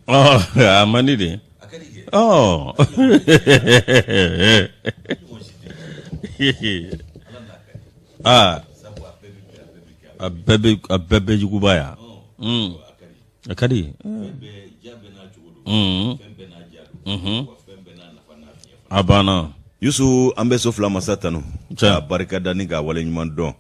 Oh, Amanidi. Oh. Ah. A bebe jugubaya. Akadi. Abana. Yusu an bɛ so fila masa tanu ka barika da ni ka wale ɲuman dɔn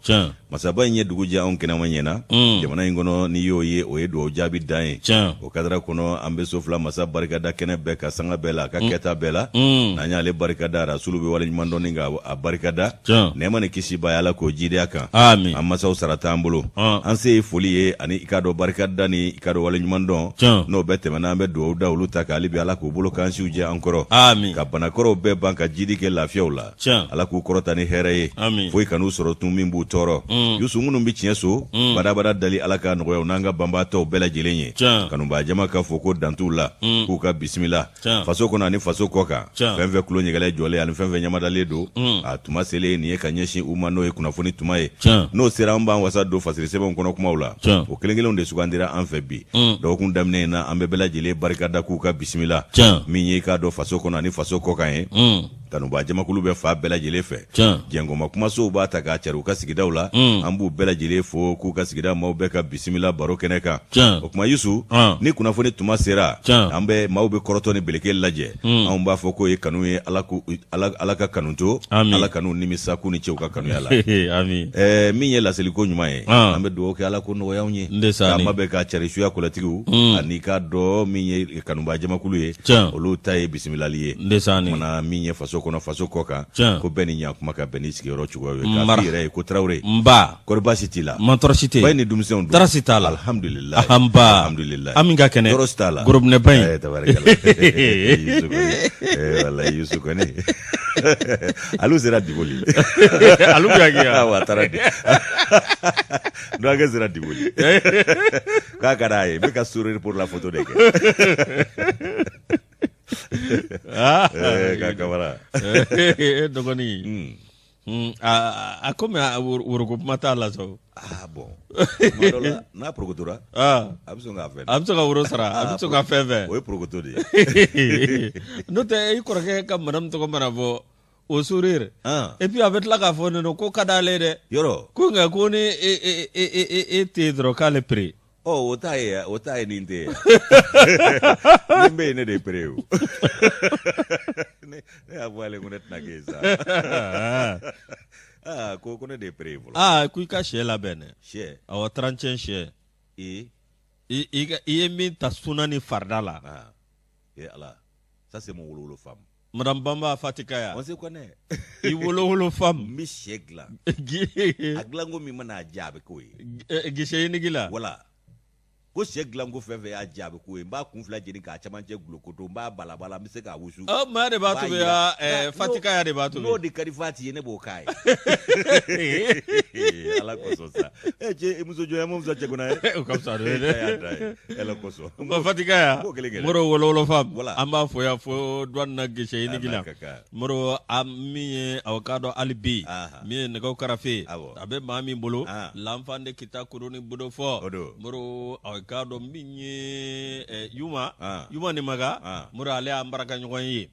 masaba in ye dugu jɛ anw kɛnɛma ɲɛna jamana in kɔnɔ n'i y'o ye o ye dugawu jaabi dan ye o kadara kɔnɔ an bɛ so fila masa barika da kɛnɛ bɛɛ ka sanga bɛɛ la a ka kɛta bɛɛ la n'an y'ale barika da rasulu bɛ wale ɲuman dɔn ni ka a barika da nɛɛma ni kisi ba ala k'o jidenya kan an masaw sara t'an bolo an se ye foli ye ani i ka dɔn barika da ni i ka dɔn wale ɲuman dɔn n'o bɛɛ tɛmɛna an bɛ dugawu da olu ta k'ale bi ala k'o bolo kansiw jɛ an kɔrɔ ka banakɔrɔw bɛɛ ban ka jidi kɛ lafiyaw la ala k'u kɔrɔta ni hɛrɛ ye foyi kan'u sɔrɔ tun min b'u tɔɔrɔ yusu minnu bi tiɲɛ so badabada dali ala ka nɔgɔyaw n'an ka banbaatɔw bɛɛ lajɛlen ye kanubaa jama ka fɔ ko dant'u la k'u ka bisimila faso kɔnɔ ani faso kɔ kan fɛn fɛn kulo ɲɛgɛlɛ jɔlen ani fɛn fɛn ɲamadalen don a tuma selen nin ye ka ɲɛsin u ma n'o ye kunnafoni tuma ye n'o sera an b'an wasa don fasiri sɛbɛnw kɔnɔ kumaw la o kelen kelenw de sugandira an fɛ bi dɔgɔkun daminɛ in na an bɛɛ bɛɛ lajɛlen barika da k'u ka bisimila min ye k'a dɔn faso kɔnɔ ani faso kɔ kan ye kanubaa jamakulu bɛ fa bɛɛ lajɛlen fɛ jɛngɔma kumasow b'a ta k'a cari u ka sigidaw la an b'u bɛɛ lajɛlen fo k'u ka sigida maaw bɛɛ ka bisimila baro kɛnɛ kan o kuma Yusu ni kunnafoni tuma sera an bɛ maaw bɛ kɔrɔtɔ ni beleke lajɛ anw b'a fɔ k'o ye kanu ye ala ka kanu to ala kanu nimisa k'u ni cɛw ka kanuya la min ye laseliko ɲuman ye an bɛ dugawu kɛ ala ko nɔgɔya anw ye k'an bɛ k'a cari suya kɔlɔtigiw ani k'a dɔn min ye kanubaa jamakulu ye olu ta ye bisimilali ye mana min ye faso kɔnɔ faso kɔ kan ko bɛɛ ni ɲa kuma ka bɛn ni sigiyɔrɔ cogoya ye k'a f'i yɛrɛ ye ko Tarawele kɔri baasi t'i la tɔɔrɔ si tɛ yen ba ni denmisɛnw don tɔɔrɔ t'a la alhamdulilayi alhamdulilayi an min ka kɛnɛ tɔɔrɔ si t'a la gorobinɛba in walayi Yusu kɔni alu sera Diboli alu bɛ yan wa a taara di dɔgɔkɛ sera Diboli k'a ka d'a ye n bɛ ka sourire pour la photo de kɛ ka kabara dɔgɔnin a komi woroko kuma t'a la sɔn bon tuma dɔ la n'a porokotora a bɛ sɔn k'a fɛn a bɛ sɔn ka woro sara a bɛ sɔn ka fɛn fɛn o ye porokoto de ye n'o tɛ i kɔrɔkɛ ka madame tɔgɔ mana fɔ o sourire et puis a bɛ tila k'a fɔ ne ko ka d'ale dɛ yɔrɔ ko nka ko ni e tɛ dɔrɔn k'ale pere o t'a ye nin tɛ nin bɛ yen ne de ye pere o ne y'a fɔ ale ko ne tɛna k'e sa ko ne de ye pere fɔlɔ ko i ka sɛ labɛn dɛ sɛ awɔ 35 sɛ i ye min ta sunan ni farida la ala ça c'est mon wolowolo femme Madame Bamba Fatikaya on se connaît i wolowolo femme n bɛ sɛ dilan a dilanko min mana a diya a bɛ k'o ye gisɛ ɲinigi la wala ko sɛ dilanko fɛn fɛn y'a diya a bɛ k'o ye n b'a kun fila jeni k'a camancɛ gulokoto n b'a balabala n bɛ se k'a wusu maa de b'a tobi Fatikaya de b'a tobi n'o de ka di Fati ye ne b'o k'a ye ala kosɔn sa cɛ muso jɔnya mun fisa cɛ kunna ye o ka fisa dɛ ala kosɔn Fatikaya Moro wolowolo femme an b'a fɔ yan fo douane na gisɛ ɲinigi la Moro min ye aw k'a dɔn hali bi min ye nɛgɛw karafe a bɛ maa min bolo l'enfant de kita kuruni bodo fɔ Moro k'a dɔn min ye Yuma ni maga Moro ale y'an baraka ɲɔgɔn ye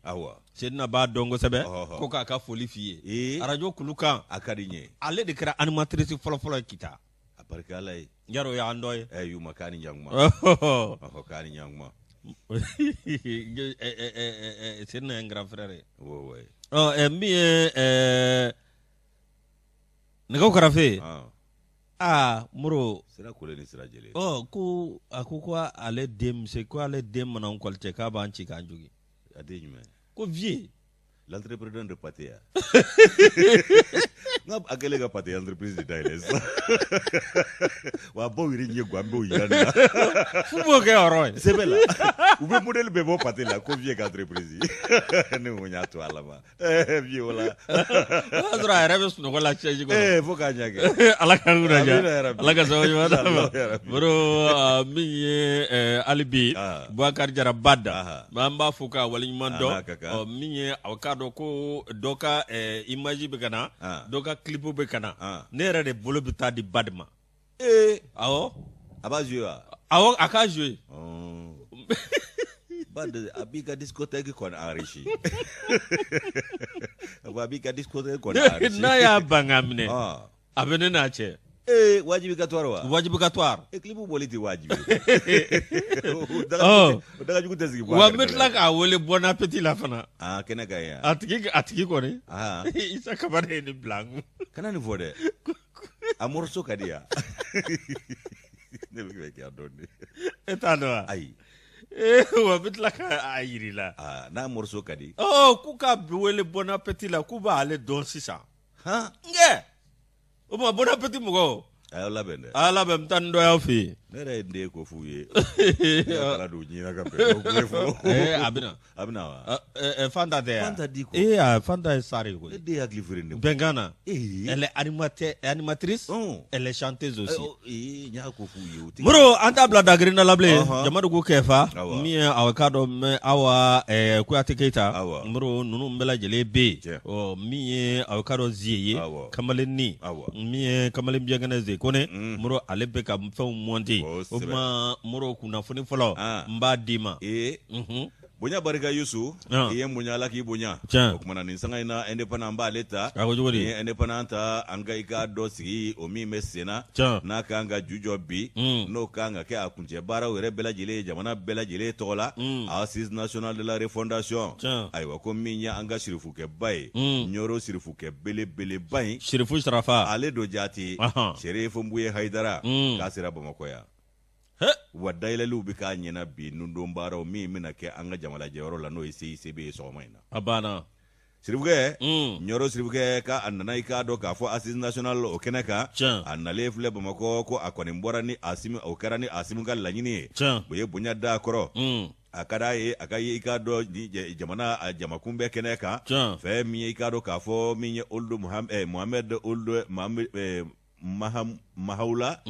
Sedina b'a dɔn kosɛbɛ ko k'a ka foli f'i ye arajo kulukan a ka di n ye ale de kɛra animatrice fɔlɔfɔlɔ ye kita a barika ala ye yarɔ o y'an dɔ ye Yuma k'a ni ɲakuma k'a ni ɲakuma Sedina ye n grand frère ye min ye nɛgɛw karafe Moro sira kole ni sira jeli ko a ko ale den ko ale den mana kɔlite k'a b'an ci k'an jogi a den jumɛn ko vie l'entrepreneur de Pateya n ka a kɛlen ka Pateya entreprise de dayɛlɛ sisan wa baw yɛrɛ ɲɛ gan b'o yira nin na fu b'o kɛ yɔrɔ ye sɛbɛn la u bɛ modèle bɛɛ bɔ Pate la ko vie ka entreprise ne ko n y'a to ala ma vie o la o y'a sɔrɔ a yɛrɛ bɛ sunɔgɔ la siège kɔnɔ fo k'a ɲɛ kɛ ala ka ŋuna diya ala ka sababu ɲuman d'a ma Moro min ye hali bi Boubacar Jara Bada an b'a fɔ k'a waleɲuman dɔn min ye aw k'a dɔn ko dɔ ka image bɛ ka na dɔ ka clip bɛ ka na ne yɛrɛ de bolo bɛ taa di Bad ma awɔ a b'a jouer wa awɔ a k'a jouer Bad Abiga discotheque kon enrichi. Abiga discotheque kon enrichi. Na ya bangamne. Abene na che. Wajibigatoire wa. Wajibigatoire. Eklibu boliti wajibi. Daga jugu tesi kwa. Wa metla ka wole bon appétit la fana. Kena kaya. Atiki ko ni. Isa kabane ni blanc. Kana ni vode. Amorso kadia. Ne be ki adoni. Etano. Ai. Wa metla ka ayiri la. Na amorso kadi. Kuka wole bon appétit la kuba ale don sisa. Nge. Uma bon appétit mugo. Ala bende. Ala bem tan do ya fi. Nere nde ko fuye. Ala do nyina ka pe. Abina wa. Fanta de. Fanta di ko. Fanta sari ko. De agli frende. Bengana. Elle est animatrice. Elle est chanteuse aussi. Nya ko fuye. Bro, anta bla dagrina lable. Jamadu ko kefa. Mi avocado me awa ku atiketa. Bro, nunu mbela jele be. Mi avocado ziye. Kamaleni. Mi kamalim biangana ze kone. Bro, alebe ka mfa monte. Oma moro kuna funi folo mba dima bonya barika yusu iye munya laki bonya okumana ni sanga ina independent ba leta independent anga ika dosi omi mesena na kanga jujo bi no kanga ke akunje bara were bela jile jamana bela jile tola Assise nationale de la refondation aywa ko minya anga shirifu ke bay nyoro shirifu ke bele bay shirifu sharafa ale do jati sherifu mbuye haidara kasira bamakoya wadaila lubi ka nyena bi nundum baro mi mina ke anga jamala jewro la no isi sebe so maina abana siribuge nyoro siribuge ka anana ka do ka fo Assise nationale o kenaka anale fle bamako ko akoni mbora ni asimi o karani asimu gal lanyini boye bunya da koro akada ye akaye ikado jamana jamakumbe keneka fe mi ikado ka fo mi oldu Mohamed oldu Mahaula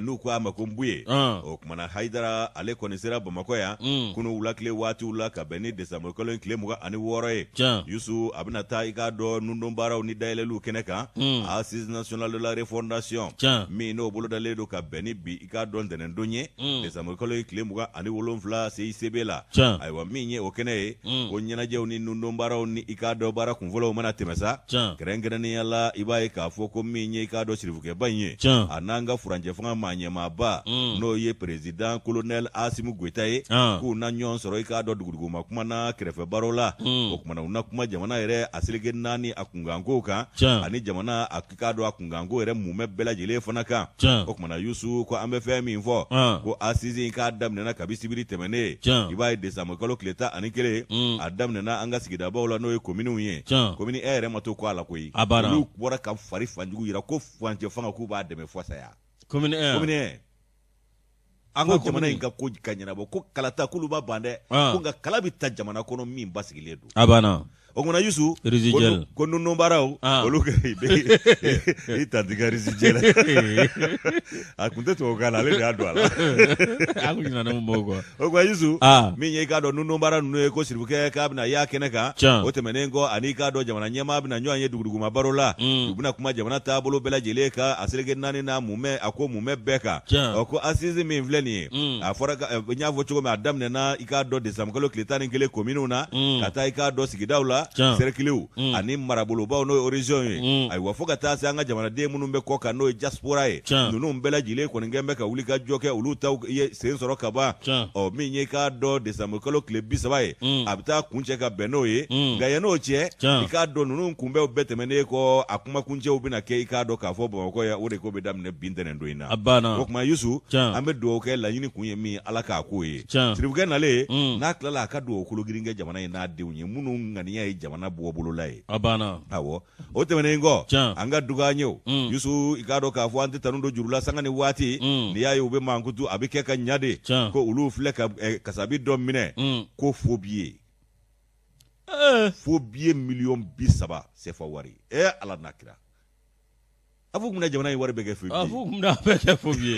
nuku amakumbuye okumana haidara ale konisira bamakoya kunu ulakle watu ula kabeni Desembre kolon kle muga ani woroye yusu abinata ikado nundombara ni dailelu keneka Assise nationale de la refondation mi no bolo daledo kabeni bi ikado ndenendonye Desembre kolon kle muga ani wolonfla CICB la aywa minye okene ko nyana jewni nundombara ni ikado bara kunvolo mana temesa kerengena ni yalla ibaye ka foko minye ikado sirivuke banye ananga furanje fanga manye maba no ye president colonel Asimu Gwetaye ku na nyon soro ika do dugudugu makuma na krefe barola okuma na unakuma jamana ere asilege nani akungango ka ani jamana akika do akungango ere mume bela jile fanaka okuma na yusu ko ambe femi info ko Assise ka adam na kabisibiri temene ibai Desembre kolo kleta ani kele adam na anga sigida bawla no ye komini ere mato ko ala koyi lu bora kam fari fanjugu yira ko fanje fanga ku ba de me fosa ya komine anga jamana inga ko kanyana bo ko kalata kuluba bande ko nga kalabi ta jamana kono min basigile do abana ogona yusu Rizigel kono no barao oluka ibe itandiga Rizigel akunte to gala le ado ala akunyina na mbogo ogwa yusu minye ka do no bara no ko siribuke ka bina ya keneka otemenengo anika do jamana nyema bina nyoanye dugudugu mabarola dubuna kuma jamana tabolo bela jeleka asilege nani na mume ako mume beka oko Assise min vleni afora nya vocho me adam na ika do Desembre kolo klitani kele kominuna kata ika do sigidawla serkiliu ani marabulu ba no origin ay wafoka ta sanga jamana de munumbe koka no diaspora nunu mbela jile ko ngembe ka ulika joke uluta ye sensoro kaba o minye ka do Desembre kolo club bisabaye abta kunche ka benoye ngaya no che ika do nunu kumbe obetemene ko akuma kunche obina ke ika do ka fo ko ya ure ko bedam ne bindene ndoina abana okuma yusu ambe do ke la yini kunye mi alaka koye tribuge nale na klala ka do ko giringe jamana ina de unye munu ngania jamana buobulu lai abana awo otemenengo anga duganyo yusu ikado ka fo ante tanundo jurula sangani wati ni yayo be mankutu abike ka nyade ko ulu fleka kasabi domine ko phobie phobie million bisaba c'est fawari ala nakira afu mun jamana yi wari bege fu afu mun bege fu bi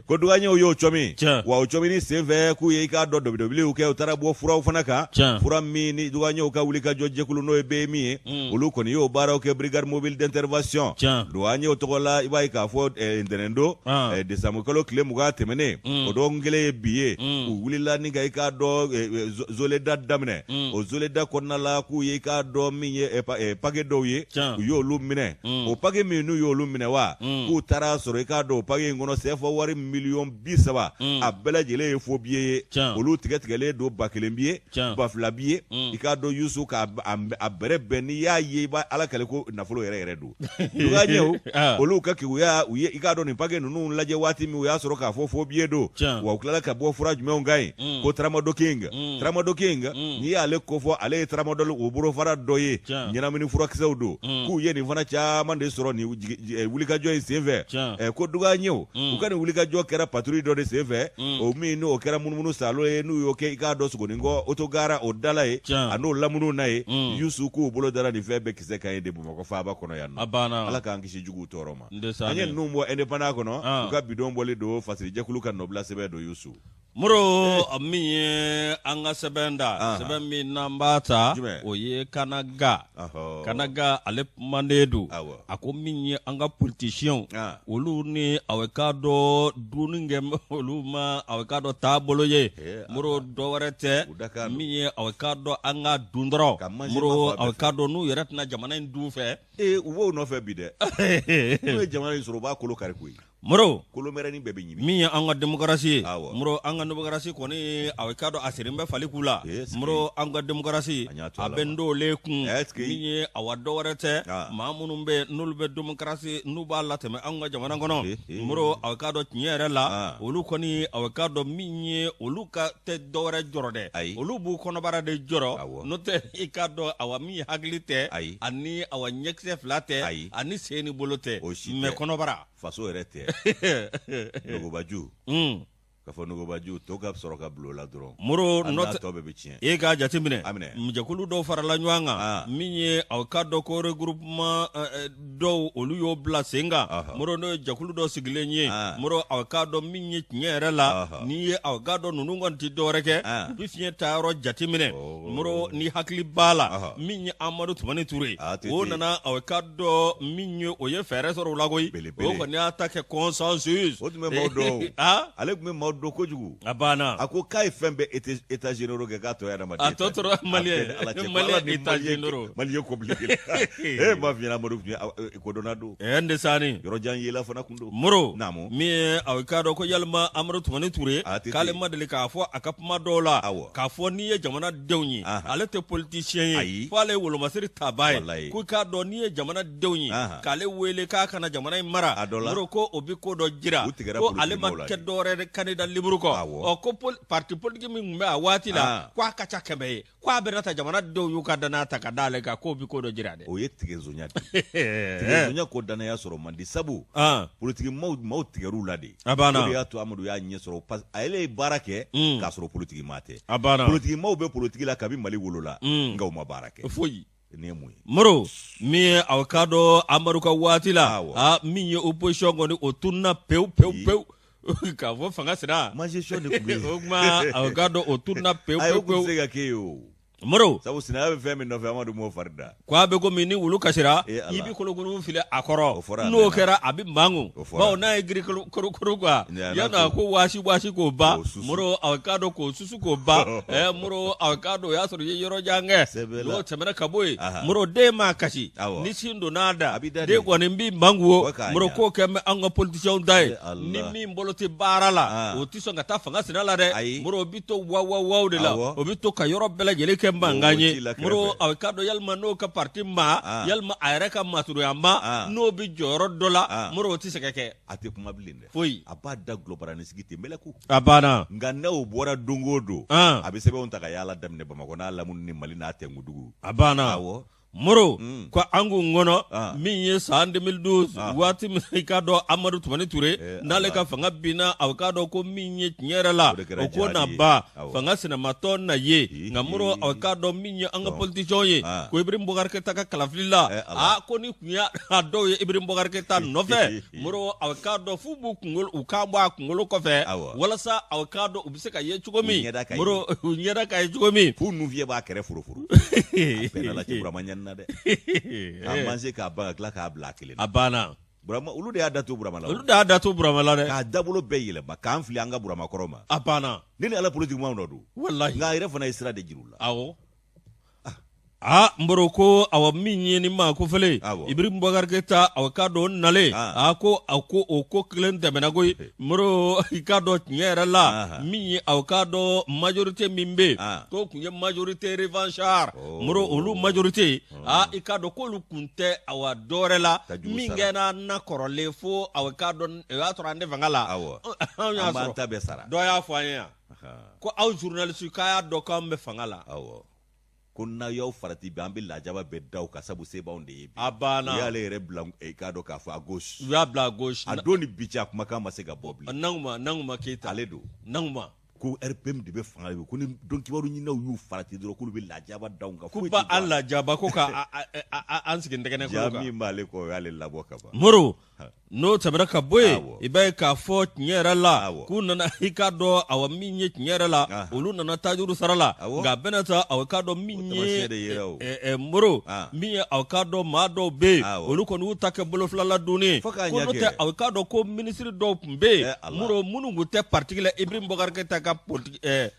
ko duga nyo yo chomi wa o chomi ni seve ku ye ka do WWE ke utara bo fura ufana ka fura mi ni duga nyo ka wuli ka jojje kulu no be mi olu ko ni yo bara ke brigade mobile d'intervention duga nyo to la ibai ka fo internendo de samukolo kle muga temene o do ngele biye wuli la ni ga ka do zoleda damne o zoleda ko na la ku ye ka do mi ye page do ye yo lu mine o page mi nu yo lu mine wa ku tara soro ka do page ngono sefo wari million bisaba a bela jele fo biye olu tigetigele do bakelembiye baflabiye ika do yusu ka a bere beni ya ye ba ala kale ko nafulo yere do duga nyew olu ka ki uya ika do ni page nunu laje wati mi uya soro ka fo biye do wa ukala ka bo furaj me ngai ko tramado kinga ni ya le ko fo ale tramado o buro fara doye nyina mini fura kisawdo ku ye ni fana cha mande soro ni wuli ka joy seve ko duga nyew ukani wuli ka jo kera patrouille do de seve o mi no o kera mununu salo e nu yo ke ka do sugo ningo otogara o dala e ano lamunu na e yusu ku bolo dara ni febe kise kan de bu mako fa ba kono yanno ala kan kishi jugu toroma anye numbo independant kono ka bidon bole do fasiri jekulu kan nobla sebe do yusu muro miye anga sebenda seben mi nambata oye kanaga ale mandedu ako miye anga politicien olu ni awekado duningem olu ma awekado tabolo ye muro dowarete miye awekado anga dundro muro awekado nu yeretna jamana ndu fe uwo no fe bide no jamana soro ba kolo karikui muro kolomera ni bebe nyimi miya anga demokrasi muro anga demokrasi koni awekado asirimbe falikula muro anga demokrasi abendo lekun miye awado warete mamunumbe nulbe demokrasi nuba lateme anga jamana ngono muro awekado nyere la olu koni awekado miye oluka te dore jorode olu bu kono barade joro note ikado awami haglite ani awanyekse flate ani seni bolote me kono bara faso erete Nogobaju kafo Nogobaju toka soroka blola dron muro not e ga jatimine mjakulu do farala nywanga minye awkado ko regroupement do oluyo blasenga muro no jakulu do siglenye muro awkado minye nyere la ni awkado nunungon ti doreke bifie taro jatimine muro ni hakli bala minye amadu tumani ture o nana awkado minye oye fere soro lagoy o ko ni atake consensus o me modo ale me modo ko jugu abana ako kai fembe eta généraux ke gato ya na madi atotro malien eta généraux malien compliqué ma vient amodu ko donado ende sani yoro jan yela fana kundo muro mi awkado ko yalma amru tumani ture kale madali ka fo akapma dola ka fo ni jamana dewnyi ale te politicien yi fale wolo masiri tabaye ku ka do ni jamana dewnyi kale wele ka kana jamana mara muro ko obi ko do jira ko ale ma kedore candidat libru o ko parti politique mi mba wati la kwa kacha kebe kwa berata jamana do yuka dana ta kadale ka ko bi ko do jirade o yettige zonya ko dana ya soro mandi sabu politique maw tigeru lade abana ya to amadu ya nye soro pas ele barake ka soro politique mate abana politique maw be politique la kabi mali wolola ngaw ma barake foyi muro mi awkado amaruka wati la mi ye opposition ngoni otunna peu ka fo fanga sira ma gestion de kubé ogma awgado otunna peu sega keyo moro sabu sina be femi no fema do mo farda kwa be go mini wulu kasira ibi kologulu file akoro no kera abi mangu ba na igri koro kwa yana ko washi ko ba moro awkado ko susu ko ba moro awkado ya soro yoro jange lo temera kaboy moro de ma kashi ni sindo nada de ko ni mbi mangu moro ko kem anga politicien dai ni mi mbolote barala o tiso ngata fanga sinala de moro bito wa de la o bito ka yoro bela jele mbanganye muro awkado yalma no ka parti ma yalma ayreka maturu yamba no bi joro dola muro tisekeke ate kuma blinde foi abada global nisigite meleku abana ngana o bora dongodo abisebe on taka yala damne bamako na lamun ni mali na atengudugu abana awo moro ko angu ngono min ye san 2012 wati min ka do Amadou Toumani Touré nale ka fanga bina awkado ko min ye tinyera la o ko na ba fanga sinema ton na ye ngamuro awkado min ye anga politician ye ko Ibrahim Boubacar Keita ka kalaflila ko ni kunya ado ye Ibrahim Boubacar Keita nove moro awkado fubu kungol ukamba kungolo ko fe wala sa awkado ubise ka ye chugomi moro nyeda ka ye chugomi fu nu vie ba kere furufuru pena la chibra manyanna de amanze ka ba kla ka black le abana burama ulu de adatu burama la ulu de adatu burama la de ka dabulo beyile ba kan fili anga burama koroma abana nini ala politique ma ndodu wallahi nga ire fana isra de jirula awo mboro ko awa minye ni ma ko fele Ibrahim Boubacar Keita awkado nale ko klen demena goy moro ikado nyera la minye awkado majorité mimbe ko kunye majorité revanchard moro olu majorité ikado ko lu kunte awa dorela mingena na korole fo awkado atrande vangala amanta besara do ya fanya ko aw journaliste kaya do kam be fangala kuna yaw farati be ambi lajaba be daw ka sabu seba onde yibi abana ya le yere blanc e kado ka fa gauche ya bla gauche adoni bicha kuma kama sega bobli nanguma Keita aledo nanguma ko RPM de be fanga be ko ni donc waru nyina yu farati dro ko be lajaba daw ka ko ba alla jaba ko ka ansigi ndegene ko ka jami male ko yale labo ka ba moro no tabra ka boy ibe ka fo nyera la kuna na hikado awa minye nyera la olu na tajuru sarala ga benata awkado minye moro minye awkado mado be olu ko nu take bolo flala duni ko no te awkado ko ministre do mbe moro munu te particular Ibrahim Boubacar Keita ka politique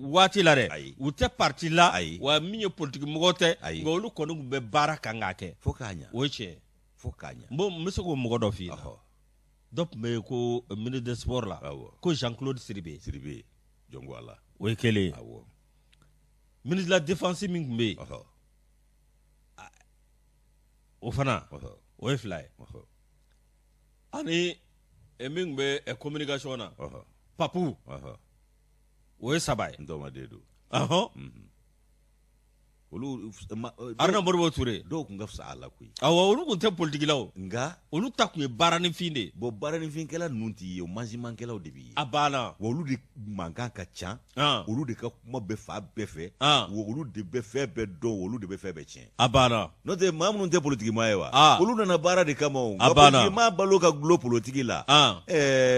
wati la re u te parti la wa minye politique mogote ngolu ko nu be baraka ngake fokanya weche fokanya bon monsieur ko mogodo fi dop me ko ministre des sports la ko Jean-Claude Sidibé jongo ala we kele ministre de la défense mingbe o fana we fly ani mingbe communication na papu we sabay ndoma dedu olu arna morbo Touré do ko ngafsa ala kuy olu ko te politique law nga olu takku barani finde bo barani fin kala nunti yo manjiman kala debi abana wolu de mankan ka chan olu de ka kuma be fa be fe wolu de be fe be do wolu de be fe be chen abana no te mam nun te politique ma yewa olu na bara de kama o abana ma balo ka glo politique la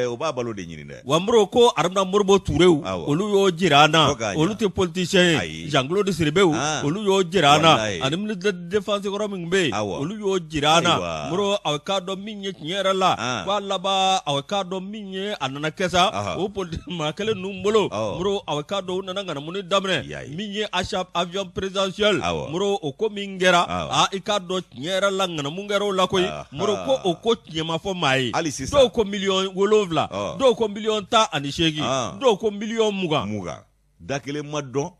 o ba balo de nyini de wambro ko arna morbo Touré olu yo jirana olu te politicien Jean-Claude Sidibé olu yo jirana ani ministre de défense ko mingbe olu yo jirana muro awkado minye nyera la wala ba awkado minye anana kesa o politique ma kele numbolo muro awkado nana ngana muni damne minye achap avion présidentiel muro o ko mingera ikado nyera la ngana mungero la koy muro ko o ko nyema fo mai do ko million wolovla do ko million ta ani shegi do ko million muga dakele madon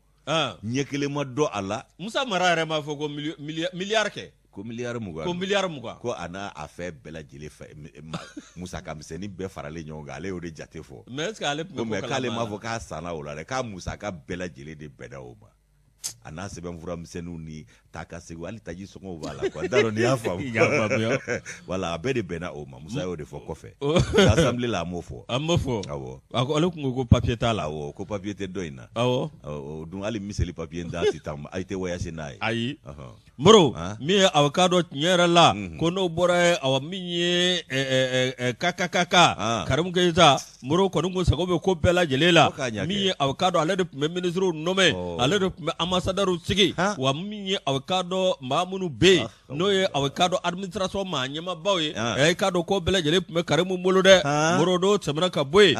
nyekele maddo ala Musa Marare ma fo ko milliard ke ko milliard muga ko ana affaire bela jele fa Musa kamseni be farale nyonga ale o de jate fo mais est-ce que ale ko me kale ma fo ka sana o la ka Musa ka bela jele de beda o ma ana sebe mvura msenu ni taka se wali taji songo wala kwa daro ni afa wala abede bena o ma Musa yo de fo kofe l'assemblée la amofo awo ale ko papier ta la awo ko papier te doina awo dun ali miseli papier nda sitam aite voyage nai ayi moro mi awkado nyera la kono bora awa minye kaka Karim Keita moro kono ngo sagobe ko bela jelela mi awkado ale de ministre nommé ale de ambassadeur sigi wa minye awkado mamunu be noye awkado administration ma nyama bawe kado ko bela jele me Karim molo de moro do semana ka boy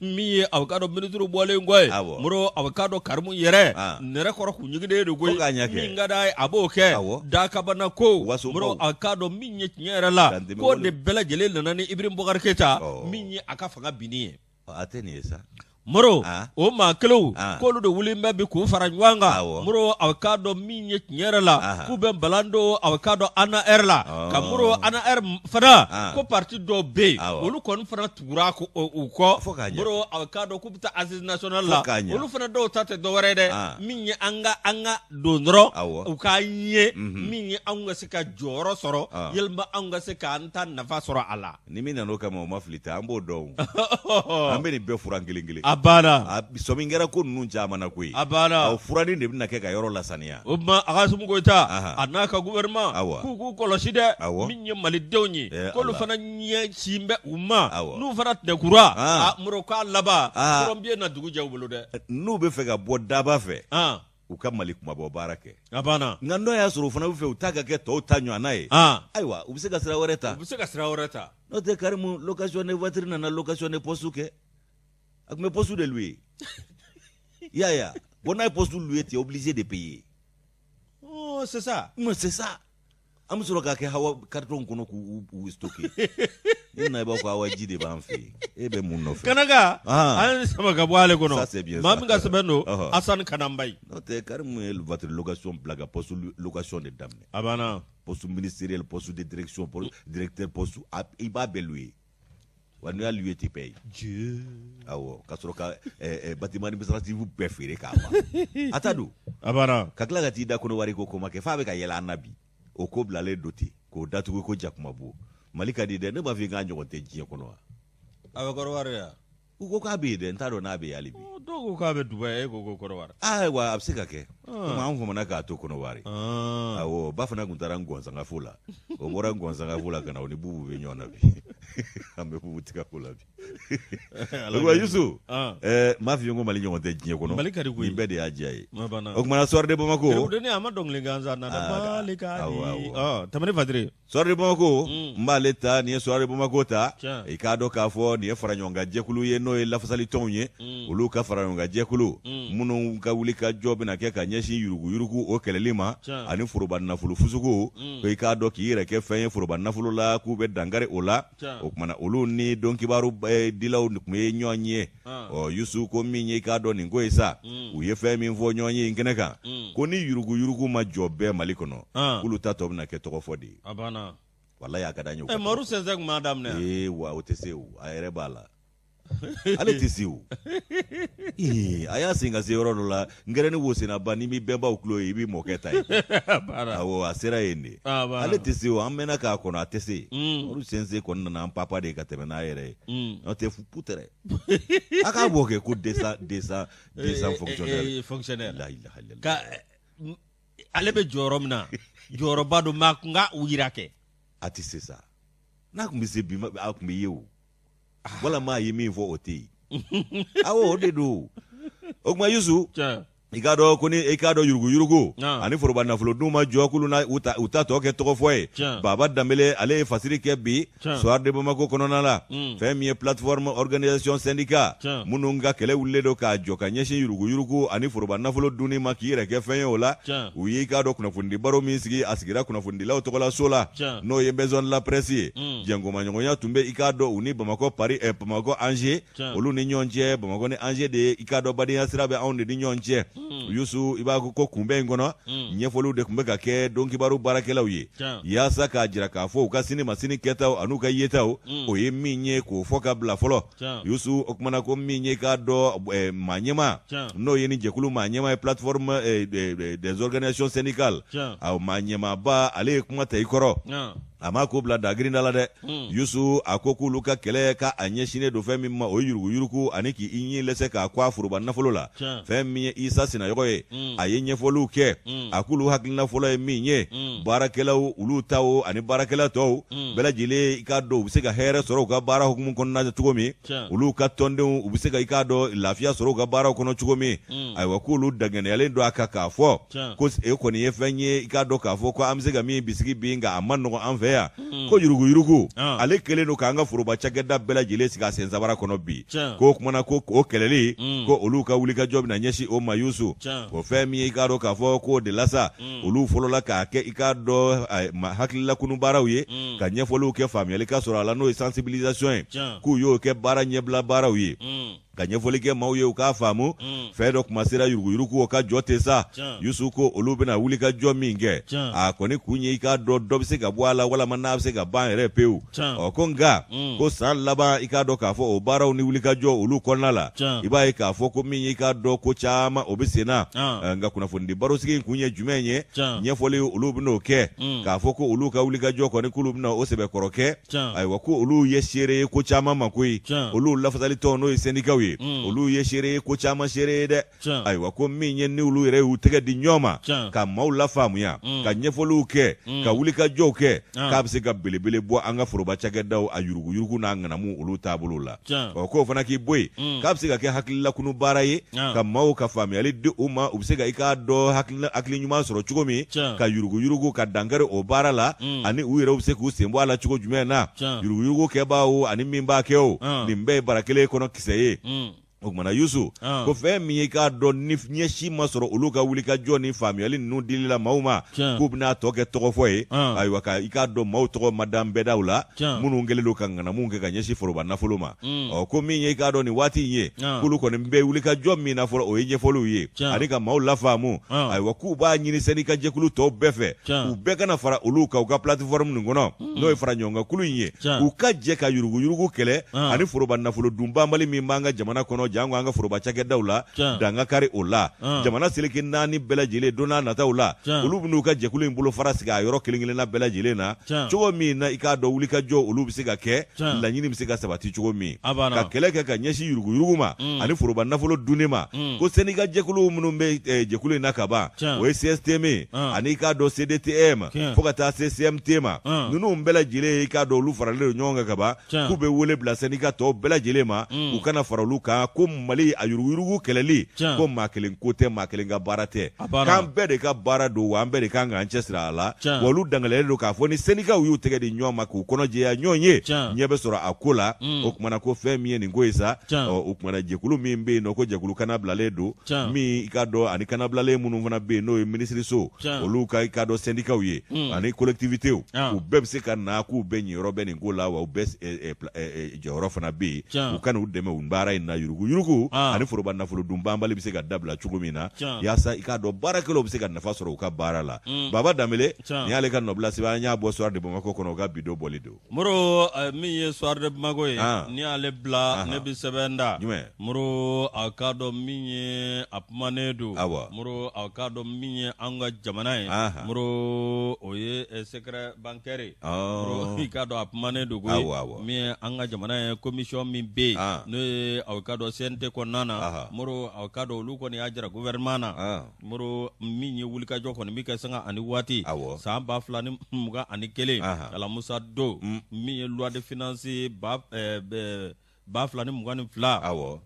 mi awkado ministre bole ngoy moro awkado Karim yere nere koro ku nyigide de goy mi ngada aboke daka bana ko moro awkado minye nyere la ko de bela jele nana ni Ibrahim Boubacar Keita minye aka fanga biniye ateni esa moro o ma kelo ko lu do wulimbe bi ku faranwanga moro avocado minye nyere la ku ben balando avocado ana erla ka moro ana fana ko parti do be olu kon fana tura ko ko moro avocado ku bita aziz national la olu fana do tate do warede minye anga do nro u ka nye minye anga sika joro soro yelma anga sika anta nafa soro ala ni mina no kama o maflita ambo do ambe ni be furangilingili abana somingera ko nun jamana ko abana o furani de bina ke ka yoro la sania o ma aga sumu ko ta anaka gouvernement ku koloside minye mali dewni ko lu fana nye simbe umma nu fana de kura muro ka laba rombie na dugu jawbulu de nu be fe ga bodaba fe u ka mali kuma bo barake abana ngando ya suru fana fe utaga ke to tanyo anaye aiwa ubise ka sira wareta no te karimu location de voiture na location de posuke akme posu de lui ya bona posu lui tu es obligé de payer c'est ça mais c'est ça am suro ka ke hawa carton kono ku stocké ina ba ko hawa jide ba amfi ebe mun no fe kanaga an sama ga bwale kono mam ga sebeno asan kanambay no te karimu votre location blaga poste location de dame abana poste ministériel poste de direction directeur poste iba belui wanu ya lui ti pay Dieu awo kasoro ka bâtiment administratif be fere ka ba atadu abana kakla ga ti da kono wari ko ko make fa be ka yela annabi o ko blale doti ko datu ko jakuma bu malika di de ne ba fi nga nyote jiye kono awe ko wari ya ko ka be de ntado na be alibi do ko ka be dubai ko wari wa absika ke ma an fuma na ka to kono wari awo ba fana guntara ngonza ngafula o mora ngonza ngafula kana oni bubu be nyona bi ambe bubu tika kula bi Lugwa Yusu ma fi ngo mali nyote jiye kono ni be de ajai o kuma sorde Bamako de ne amadong lenganza na da malika tamane fadre sorde Bamako mbaleta ni sorde Bamako ta ikado ka fo ni faranyonga jekulu ye no la fasali tonye ulu ka faranyonga jekulu munu ka wulika job na ke ka nyeshi yurugu o kelelima ani furuban na fulu fusugo ko ikado ki yire ke fen furuban na fulu la ku be dangare ola o kuma na ulu ni don kibaru dilaw ni kuma nyonye o Yusu ko minye ikado ni ngo isa u ye fe min vo nyonye ngeneka ko ni yurugu ma jobbe malikono ulu tato na ke to fodi abana wallahi akadanyo maru senzek madam ne wa oteseu ayere bala ale tisiu aya singa zero la ngere ni wose na bani mi bemba uklo ibi moketa para awo asera ende ale tisiu amena ka kono atese maru senze kono na papa de kateme na yere no te fuputere aka boke ku desa fonctionnaire la ilaha illallah ka ale be joromna jorobado makunga uyirake ati sesa na kumbise bima akumyewu wala ma yimi fo oti awo de do ogma Yusu ikado yurugu ani foroba na folo duma jokulu na uta to ke to foye baba dambele ale fasiri ke bi soir de Bamako kono na la femi plateforme organisation syndicat mununga kele wulle do ka joka nyeshi yurugu ani foroba na folo duni makire ke fen yola uyi kado kuna fundi baro misigi asigira kuna fundi la to kola sola no ye besoin la presse jengo manyonya tumbe ikado uni Bamako Paris Bamako Angers olu ni nyonje Bamako ni Angers de ikado badi asirabe on de nyonje Yusu iba ko kumbe ngono nyefolu de kumbe ka ke don kibaru barakela uye ya saka jira ka fo ka sini masini keta anu ka yeta o ye minye ko foka bla folo Yusu okmana ko minye ka do manyema no ye ni jekulu manyema plateforme des organisations syndicales au manyema ba ale kuma taikoro ama ko bla dagrinda la de Yusu akoku luka kele ka anyeshine do femi ma o yurugu aniki inyi lese ka kwa furuba na folola femi isa sina yoye ayenye folu ke akulu haklina folo e minye barakela ulu tawo ani barakela to bela jile ikado ubisega here soro ka bara hukumu konna tugomi ulu ka tonde ubisega ikado lafia soro ka bara kono tugomi ay wakulu dagene yale ndo akaka fo ko e ko ni yefenye ikado ka fo ko amzega mi bisigi binga amanno anfe ko yurugu ale kele no kanga furuba chageda bela jile siga senzabara kono bi ko kumana ko o keleli ko olu ka wuli ka job na nyeshi o mayusu ko femi ikado ka fo ko de lasa olu folola ka ke ikado hakilla kunu barawiye ka nyefolu ke family ka sora la no sensibilisation ku yo ke bara nyebla barawiye ka ɲɛfɔli kɛ maaw ye u k'a faamu fɛn dɔ kuma sera yuruguyurugu o ka jɔ ten sa Yusu ko olu bɛna wuli ka jɔ min kɛ a kɔni kun ye i k'a dɔn dɔ bɛ se ka bɔ a la walama n'a bɛ se ka ban yɛrɛ pewu ko nka ko san laban i k'a dɔn k'a fɔ o baaraw ni wuli ka jɔ olu kɔnɔna la i b'a ye k'a fɔ ko min i k'a dɔn ko caman o bɛ sen na nka kunnafonidi barosigi in kun ye jumɛn ye ɲɛfɔli olu bɛn'o kɛ k'a fɔ ko olu ka wuli ka jɔ kɔni k'olu bɛna o sɛbɛkɔrɔ kɛ ayiwa ko olu ye seere ye ko caman ma koyi olu lafasalitɔ n'o ye sendikaw ye olu ye seere ye ko caman seere ye dɛ ayiwa ko min ye ni olu yɛrɛ y'u tɛgɛ di ɲɔgɔn ma ka maaw lafaamuya ka ɲɛfɔliw kɛ ka wuli ka jɔw kɛ k'a bɛ se ka belebele bɔ an ka foroba cakɛdaw a yuruguyurugu n'a ŋanamu olu taabolo la k'o fana k'i bɔ yen k'a bɛ se ka kɛ hakililakunu baara ye ka maaw ka faamuyali di u ma u bɛ se ka i k'a dɔn hakili ɲuman sɔrɔ cogo min ka yuruguyurugu ka dankari o baara la ani u yɛrɛ bɛ se k'u sen bɔ a la cogo jumɛn na yuruguyurugu kɛbaaw ani min b'a kɛ o nin bɛɛ ye bara kelen kɔnɔ kisɛ ye o kumana Yusu ko fɛn min ye k'a dɔn ni ɲɛsi ma sɔrɔ olu ka wuli ka jɔ ni faamuyali ninnu dili la maaw ma k'u bɛna tɔ kɛ tɔgɔ fɔ ye ayiwa i k'a dɔn maaw tɔgɔ ma dan bɛɛdaw la minnu kɛlen don ka ŋanamu kɛ ka ɲɛsi foroba nafolo ma ko min ye i k'a dɔn nin waati in ye k'olu kɔni bɛ wuli ka jɔ min na fɔlɔ o ye ɲɛfɔliw ye ani ka maaw lafaamu ayiwa k'u b'a ɲini sani ka jɛkulu tɔw bɛɛ fɛ u bɛɛ kana fara olu kan u ka plateforme nin kɔnɔ n'o ye fara ɲɔgɔnkakulu in ye u ka jɛ ka yuruguyurugu kɛlɛ ani foroba nafolo dunbanbali min b'an ka jamana kɔnɔ jango an ka foroba cakɛdaw la danga kari o la jamana seleke 4 bɛɛ lajɛlen don n'a nataw la olu bɛn'u ka jɛkulu in bolo fara sigi a yɔrɔ kelen kelenna bɛɛ lajɛlen na cogo min na i k'a dɔn wuli ka jɔ olu bɛ se ka kɛ laɲini bɛ se ka sabati cogo min ka kɛlɛ kɛ ka ɲɛsin yuruguyurugu ma ani foroba nafolo dunni ma ko sani ka jɛkulu minnu bɛ jɛkulu in na ka ban o ye CSTM ani i k'a dɔn CDTM fo ka taa se CMT ma ninnu bɛɛ lajɛlen i k'a dɔn olu faralen don ɲɔgɔn kan ka ban k'u bɛ wele bila sani ka tɔw bɛɛ lajɛlen ma u kana fara olu kan ko Mali a yuruguyurugu kɛlɛli ko maa kelen ko tɛ maa kelen ka baara tɛ k'an bɛɛ de ka baara don wa an bɛɛ de kan k'an cɛsiri a la wa olu dangalelen don k'a fɔ ni sɛnikaw y'u tɛgɛ di ɲɔgɔn ma k'u kɔnɔ jɛya ɲɔgɔn ye ɲɛ bɛ sɔrɔ a ko la o kumana ko fɛn min ye nin ko ye sa o kumana jɛkulu min bɛ yen nɔ ko jɛkulu kanabilalen don min i ka dɔn ani kanabilalen minnu fana bɛ yen n'o ye minisiriso olu ka i ka dɔn sɛndikaw ye ani collectivitéw u bɛɛ bɛ se ka na k'u bɛɛ ɲɛyɔrɔ bɛ nin ko la wa u bɛɛ jɔyɔrɔ fana bɛ yen u kana u dɛmɛ u baara in na yuruguyurugu ani foroba nafolo dunbanbali bɛ se ka dabila cogo min na yaasa i k'a dɔn baarakɛlaw bɛ se ka nafa sɔrɔ u ka baara la Baba Danbele ni y'ale ka nɔbila sɛbɛn an y'a bɔ Soir de Bamako kɔnɔ u ka bidon bɔli don Moro min ye Soir de Bamako ye ni y'ale bila ne bɛ sɛbɛn da Moro a k'a dɔn min ye a kumanen don Moro a k'a dɔn min ye an ka jamana ye Moro o ye secret bancaire Moro i k'a dɔn a kumanen don ko min ye an ka jamana ye commission min bɛ yen n'o ye a k'a dɔn CNT kɔnɔna na Moro a k'a dɔn olu kɔni y'a jira gouvernement na Moro min ye wulikajɔ kɔni min kɛ sanga ani waati san 2021 Ala Musa Do min ye loi de finance 2022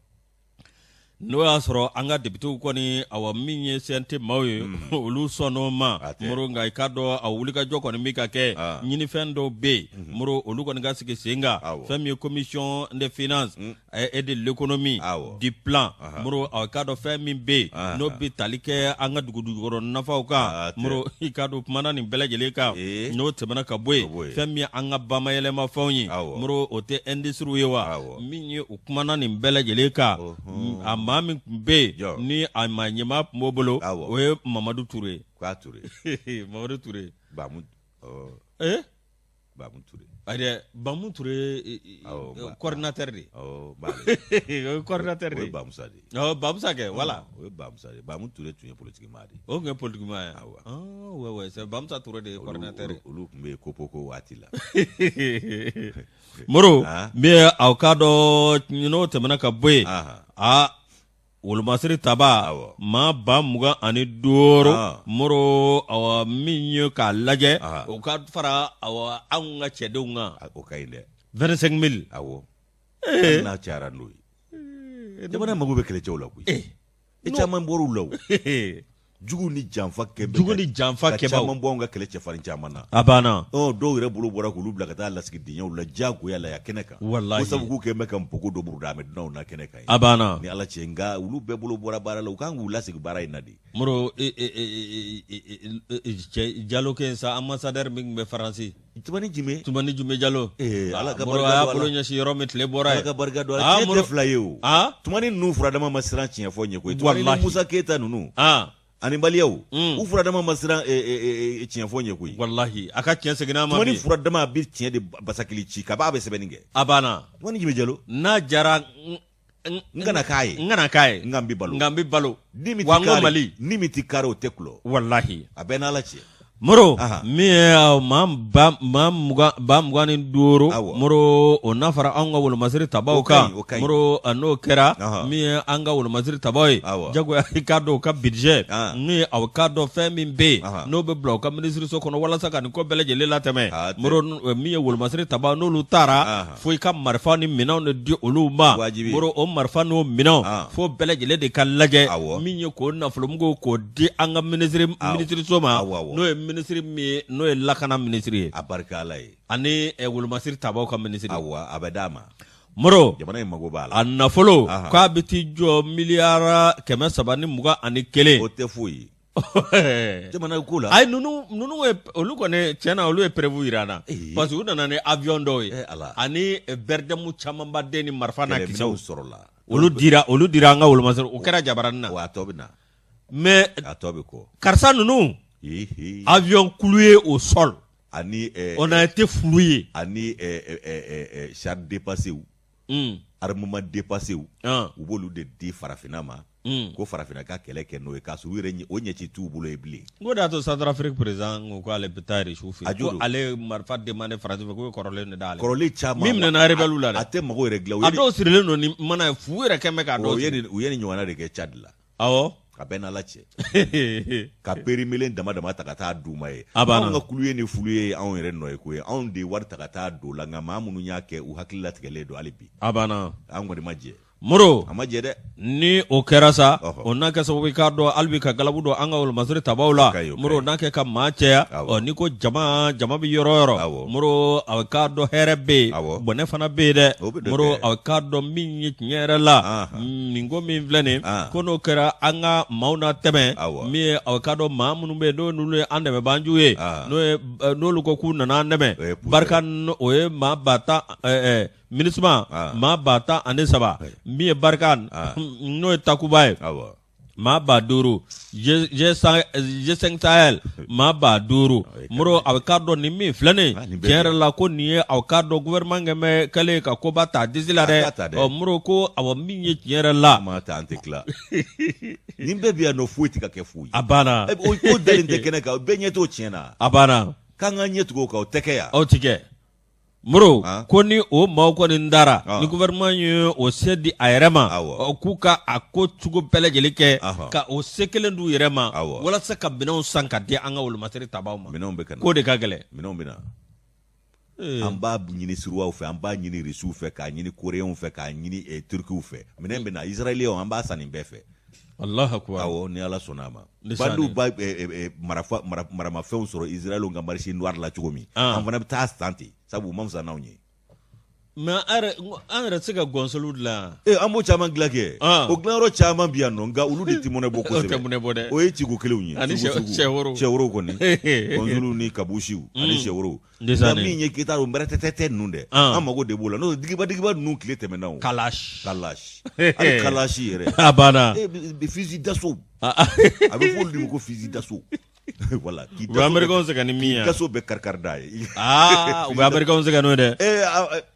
n'o y'a sɔrɔ an ka députés kɔni awa min ye CNT maaw ye olu sɔnn'o ma Moro nka i k'a dɔn a wulikajɔ kɔni min ka kɛ ɲinifɛn dɔw bɛ yen Moro olu kɔni ka sigi sen kan fɛn min ye commission des finances et de l'économie du plan Moro a k'a dɔn fɛn min bɛ yen n'o bɛ tali kɛ an ka dugukɔrɔ nafaw kan Moro i k'a dɔn kumana nin bɛɛ lajɛlen kan n'o tɛmɛna ka bɔ yen fɛn min ye an ka bamayɛlɛmafɛnw ye Moro o tɛ industrie ye wa min ye o kumana nin bɛɛ lajɛlen kan a maa min tun bɛ yen ni a ma ɲɛmaa tun b'o bolo o ye Mamadu Ture Mamadu Ture Bamu Ture Bamu Ture coordinateur de coordinateur de Bamusa de Bamusa kɛ voilà o ye Bamusa de Bamu Ture tun ye politiquement de o tun ye politiquement ye ouais c'est Bamusa Ture de coordinateur olu tun bɛ Kopoko waati la Moro mais aw k'a dɔn n'o tɛmɛna ka bɔ yen wolomasiri taba maa 25 Moro awa min ye k'a lajɛ o ka fara awa anw ka cɛdenw kan o ka ɲi dɛ 25,000 awɔ n'a cayara n'o ye jamana mago bɛ kɛlɛcɛw la koyi e caman bɔr'u la jugu ni janfa kɛ caman bɔ an ka kɛlɛ cɛfarin caman na a banna dɔw yɛrɛ bolo bɔra k'olu bila ka taa lasigi diɲɛw la jagoya la ya kɛnɛ kan ko sabu k'u kɛ bɛ ka npogo dɔ buru da dunanw na kɛnɛ kan a banna ni Ala cɛ nka olu bɛɛ bolo bɔra baara la u kan k'u lasigi baara in na de Moro Diallo kɛ sa ambassadeur min bɛ Faransi Tumani Jume Jalo ala ka moro ya bolo nya si yoro metle bora ala ka barka do ala te flayo tumani nu furadama masran tinya fonye ko tumani Musa Keita nunu ani baliyaw u furadama masran tinya fonye ko wallahi aka tinya segina ma tumani furadama bi tinya de basakili ci ka ba be sebeninge abana tumani Jume Jalo na jara ngana kai ngambi balo wango Mali nimiti karo tekulo wallahi abena ala ci moro mi mam mugani duro moro ona fara anga wol masiri tabaw ka moro ano kera mi anga wol masiri tabaw jago ikado ka budget ni awkado femi be no be block ka ministry so kono wala saka ni ko beleje lela teme moro mi wol masiri tabaw no lutara fo ka marfani minaw ne di oluma moro o marfano minaw fo beleje le de kalaje mi ko na fulumgo ko di anga ministry so ma no ministry mi no e lakana ministry abarka alai ani e wul masir tabaw ka ministry awa abadama moro jamana mago bala anna folo ka biti jo miliara kema sabani muga ani kele o te fuyi jamana kula ay nunu e olu ko ne chena olu e prévu irana parce que udana ne avion do ani berde mu chamamba deni marfana kisaw sorola olu dira nga wul masir o kera jabaranna wa tobina mais atobe ko karsa nunu avion cloué au sol. On a été floué. Ani char dépassé ou armement dépassé ou bolu de di farafinama ko farafina ka kele ke no e ka suwire ni onye ci tu bulo ebli ngoda to Centrafrique président ko ale betari chauffeur ko ale marfa demande français ko korole ne dale korole chama mim na rebelu la ate mago regla o ado sirele no ni mana fuwire keme ka do yeni nywana de ke Chad la awo ka bena lache ka perimelen dama takata duma ye an ka kuluye ni fuluye an yɛrɛ nɔ ye ko ye anw de wari takata do la nka maa minnu y'a kɛ u hakili latigɛlen don hali bi abana an kɔni ma jɛ moro a ma jɛ dɛ ni o kɛra sa o n'a kɛ sababu k'a dɔn hali bi ka galabu dɔn an ka wolomasiri tabaw la moro n'a kɛ ka maa cɛya ni ko jama bi yɔrɔ yɔrɔ moro a k'a dɔn hɛrɛ bɛ yen bɔnɛ fana bɛ yen dɛ moro a k'a dɔn min ye tiɲɛ yɛrɛ la nin ko min filɛ nin ko n'o kɛra an ka maaw na tɛmɛ min ye a k'a dɔn maa minnu bɛ yen n'olu ye an dɛmɛbaanju ye n'olu ko k'u nana an dɛmɛ barika o ye maa ba tan minisma maa ba tan ani saba min ye barika n'o ye takuba ye maa ba duuru G5 Sahel maa ba duuru moro a bɛ k'a dɔn nin min filɛ nin tiɲɛ yɛrɛ la ko nin ye a k'a dɔn gouvernement kɛmɛ kɛlen ka koba ta disi la dɛ moro ko awɔ min ye tiɲɛ yɛrɛ la maa ta an tɛ tila nin bɛɛ bi yan nɔ foyi tɛ ka kɛ foyi a banna o ko dalen tɛ kɛnɛ kan bɛɛ ɲɛ t'o tiɲɛ na a banna k'an ka ɲɛ tugu o kan o tɛ kɛ yan aw ti kɛ moro ko ni o maaw kɔni dara ni gouvernement ye o se di a yɛrɛ ma k'u ka a ko cogo bɛɛ lajɛlen kɛ ka o se kelen d'u yɛrɛ ma walasa ka minɛnw san ka di an ka wolomasiri tabaw ma k'o de ka gɛlɛn minɛnw bɛ na an b'a ɲini Suruwaw fɛ an b'a ɲini Rusiw fɛ k'a ɲini Koreyɛnw fɛ k'a ɲini Turkiw fɛ minɛn bɛ na Israɛliyɛnw an b'a san nin bɛɛ fɛ Allahu akbar awɔ ni Ala sɔnna a ma bandiw ba maramafɛnw sɔrɔ Israɛl ka marché noir la cogo min an fana bɛ taa san ten sabu u ma fisa n'anw ye mais an yɛrɛ tɛ se ka gɔnsɔliw dilan an b'o caman dilan kɛ o dilanyɔrɔ caman bi yan nɔ nka olu de tɛ mɔnɛ bɔ kosɛbɛ o ye ciko kelenw ye ani sɛworo kɔni gɔnsɔliw ni kabusiw ani sɛworo nka min ye keta o mbɛrɛtɛtɛ ninnu dɛ an mago de b'o la n'o digiba ninnu tile tɛmɛna o kalashi hali kalashi yɛrɛ a banna fusil d'assaut a bɛ fɔ olu de ma ko fusil d'assaut voilà u bɛ Américains se ka ni min ye gaso bɛ kari da ye u bɛ Américains se ka n'o ye dɛ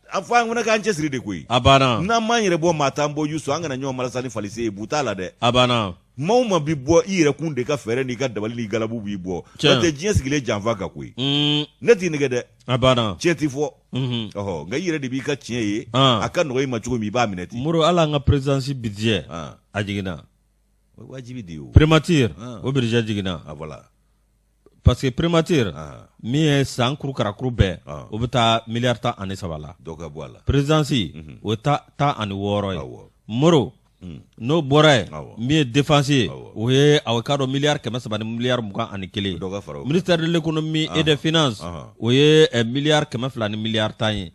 a fɔ an fana k'an cɛsiri de koyi a banna n'an m'an yɛrɛ bɔ maa t'an bɔ Yusu an kana ɲɔgɔn malasa ni falise ye bu t'a la dɛ a banna maa o maa bi bɔ i yɛrɛ kun de ka fɛɛrɛ n'i ka dabali n'i galabu b'i bɔ n'o tɛ diɲɛ sigilen janfa kan koyi ne t'i nɛgɛ dɛ a banna tiɲɛ ti fɔ nka i yɛrɛ de b'i ka tiɲɛ ye a ka nɔgɔ i ma cogo min i b'a minɛ ten moro hali an ka présidence budget a jiginna wajibi de ye o primature o budget jiginna voilà parce que primature min ye san kurukarakuru bɛɛ o bɛ taa miliyari 13 la dɔ ka bɔ a la présidence o ye 16 ye moro n'o bɔra ye min ye défense ye o ye a k'a dɔn miliyari 300 ni miliyari 21 ministère de l'économie et des finances o ye miliyari 200 ni miliyari 10 ye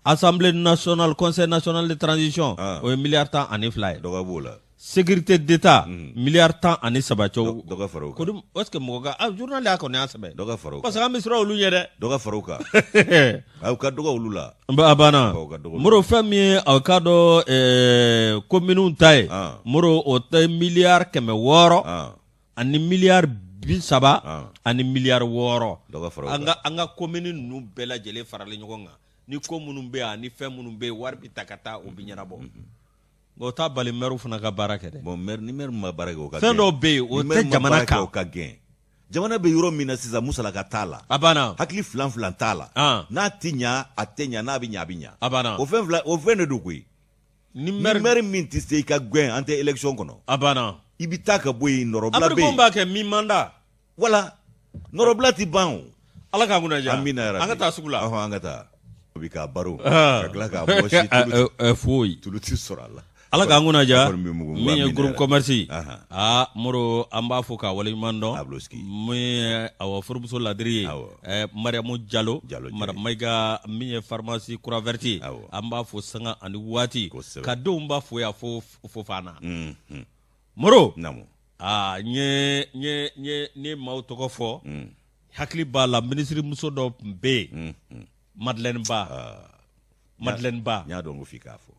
assemblée nationale conseil national de transition o ye miliyari 12 ye sécurité d'état milliard 10 ani sabacho doga faroka kodum est-ce que moga journal ya ko ne asabe doga faroka parce que amisra olu yede doga faroka aw ka doga ulula ba abana muro fami aw ka do commune tay muro o te milliard keme woro ani milliard bi saba ani milliard woro doga faroka anga commune nu bela jele farale nyogonga ni ko munun be ani fem munun be war bi takata o bi nyana bo go ta bali meru funa ka baraka de bon mer ni mer ma baraka o ka fendo be o te jamana ka o ka gen jamana be yoro mina sisa musala ka tala abana hakli flan tala na tinya atenya na binya abana o fen de dugui ni mer min ti se ka gwen ante election kono abana ibita ka boy norobla be abri ko ba ke mi manda wala norobla ti ban ala ka nguna ja amina anga ta sugula anga ta bika baro ka kla ka boshi foi tuluti sorala ala ka nguna ja min ye groupe commerce moro amba fo ka wali mando mi awa furbuso ladri mariamu Diallo madame Maiga min ye pharmacie Croix Verte amba fo sanga ani wati ka do mba fo ya fo fana moro namo nye maw to ko fo hakli ba la ministre muso do be Madeleine Ba nya do ngo fika fo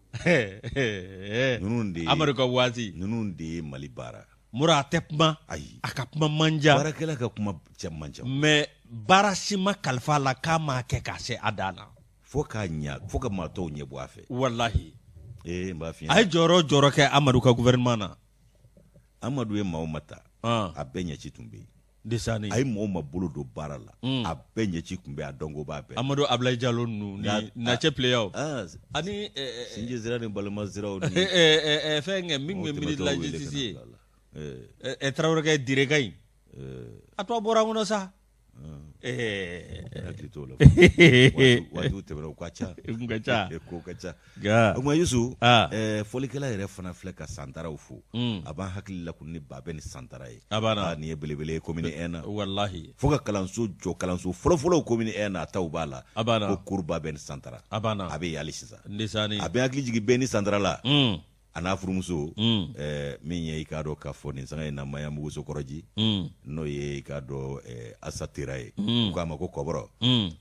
nunundi Amerika wazi nunundi Mali bara mura tepma akapma manja barakela ka kuma manja mais barasima kalfa la kama ke kase adana fo ka ma to nye bo afe wallahi mba fi ay joro ke Amadou ka gouvernement na Amadou e maumata a benya chitumbe desani ay mo ma bolo do bara la a benya chikumbe a dongo ba be Amadou Ablaye Diallo nu ni na che playoff ani sinje zirani balma ziraw ni fenge mingi minute la justice Traoré ka dire kay atwa bora ngono sa watu tebra kwacha ngacha ko kacha ga o Yusu folikela yere fana fleka santara ufu aban hakili la kunni babe ni santara yi abana ni belebele commune ena wallahi foka kalanso folo commune ena tawbala ko kurba ben santara abana abe yali sisa ndisani abe hakili jigi beni santara la ana furumuso min ye ka do ka fo ni sanga na maya muguso koroji no ye ka do asatira ye ko ama ko kobro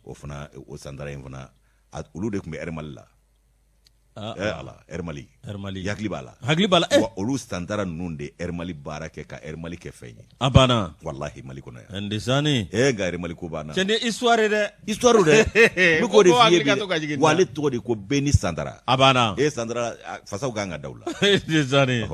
o fana o sandara en fana ulu de kumbe ermalla ala ermali yakli bala olu sandara nunde ermali barake ka ermali ke fenyi abana wallahi mali kono ya ndisani ga ermali ko bana tende histoire de mi ko de fiye wale to de ko beni sandara abana sandara fasaw ganga dawla ndisani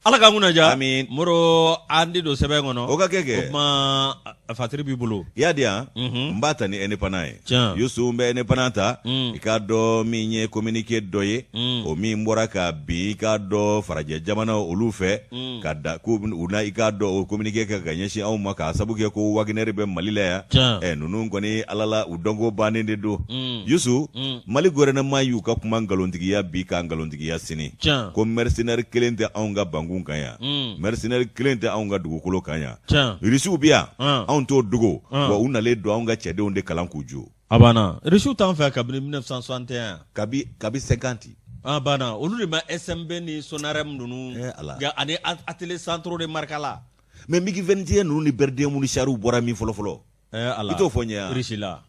ala ka nguna ja amin moro andi do sebe ngono o ka keke ma fatiri bi bulu ya dia mbata ni ene panaye yusu mbe ene panata ikado minye communiquer doye o mi mbora ka bi ikado faraje jamana olufe kada ku una ikado o communiquer ka ganyeshi au maka sabuke ko wagnere be malila ya nunu ngoni alala udongo banende do yusu mali gorena mayu ka kuma ngalondigi ya bi ka ngalondigi ya sini ko mercenaire kelente aunga bangun kanya mercenaire kelente aunga dugukolo kanya risiu bia to dugo wa unale do anga chede onde kalankuju abana rishu tan fa kabini 1961 kabi 50 abana olu de ma SMB ni Sonarem nunu ga ani atelier centro de Markala mais migi 21 nunu ni berde mu ni charu bora mi folo ala ito fonya rishila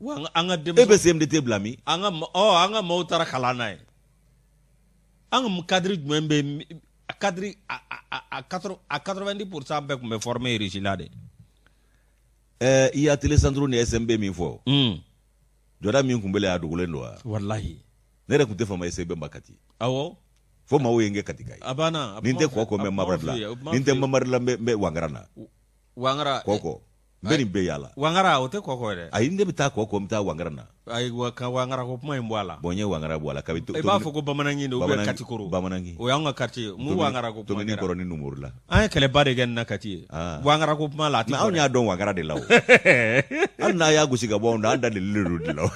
wa anga dem EBCMDT blami anga mautara kalana anga mkadri mwembe kadri a 90% be kumbe former rishila de iya telesandro ni SMB min fo joda min kumbele adugulendo wallahi nere kunte fama SMB makati awo fo ma wenge katika abana ninte ko me mabradla ninte mamarla me wangara koko mbeni be yala wangara ote koko de ay nde bita koko mta wangarana ay wangara ko puma imbwala bonye wangara bwala kabito e ba fo ko bamanangi ndo be katikuru bamanangi o yanga kati mu wangara ko puma to ni koroni numurla ay kele bare gen na kati wangara ko puma lati na nya don wangara de law anna ya gusiga bonda anda de liru de law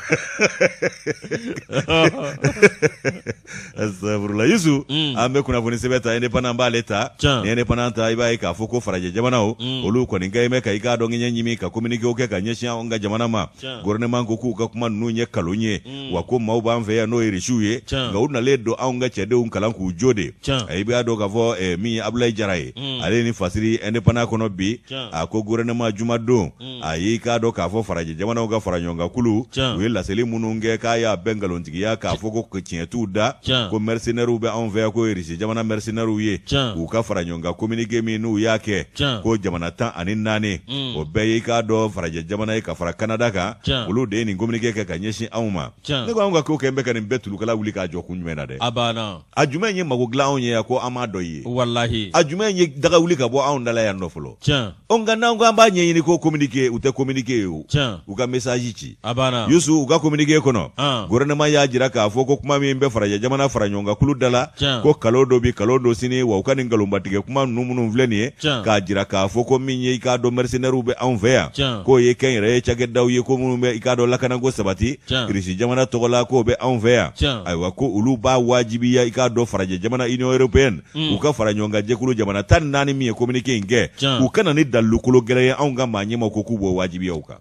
asabrula yusu ambe kuna foni sebeta ene panamba leta ene pananta iba ka foko faraje jamanao olu ko ni ngai me ka iga do nyimi ka communique o ke ka nyesha onga jamana ma gouvernement ko ku ka kuma n'u ye kalon ye wa ko maaw b'an fɛ yan n'o ye risiw ye nka u nalen don anw ka cɛdenw kalan k'u jo de i b'a dɔn k'a fɔ min ye Abulaye Jara ye ale ni fasiri indépendant kɔnɔ bi a ko gouvernement jumadon a y'i k'a dɔn k'a fɔ farajɛ jamanaw ka fara ɲɔgɔn kan kulu u ye laseli minnu kɛ k'a y'a bɛn nkalontigiya k'a fɔ ko tiɲɛ t'u da ko mercenaires bɛ anw fɛ yan ko Russie jamana mercenaires ye k'u ka fara ɲɔgɔn kan communiqué min n'u y'a kɛ ko jamana 14 o bɛɛ ye k'a dɔn farajɛ jamana ye ka fara Canada kan olu de ye nin communiqué kɛ ka ɲɛsin anw ma ne ko anw ka ko kɛ n bɛ ka nin bɛɛ tulukala wuli k'a jɔ kun jumɛn na dɛ a jumɛn ye mago dilan anw ye ko an m'a dɔn ye wallahi a jumɛn ye daga wuli ka bɔ anw dala yan nɔ fɔlɔ nka n'anw ko an b'a ɲɛɲini ko communiqué u tɛ communiqué ye o u ka message ci Yusu u ka communiqué kɔnɔ gouvernement y'a jira k'a fɔ ko kuma min bɛ farajɛ jamana fara ɲɔgɔn kan kulu dala ko kalo dɔ bi kalo dɔ sini wa u ka nin nkalonbatigɛ kuma ninnu minnu filɛ nin ye k'a jira k'a fɔ ko min ye i k'a dɔn mercenaires bɛ anw fɛ yan k'o ye kɛnyɛrɛye cakɛdaw ye ko minnu bɛ i k'a dɔn lakanako sabati Russie jamana tɔgɔla k'o bɛ anw fɛ yan ayiwa ko olu b'a wajibiya i k'a dɔn farajɛ jamana Union européenne u ka fara ɲɔgɔn kan jɛkulu jamana 14 min ye communiqué in kɛ u kana ni dalu kolo gɛlɛn ye anw ka maa ɲɛmaw ko k'u b'o wajibiya u kan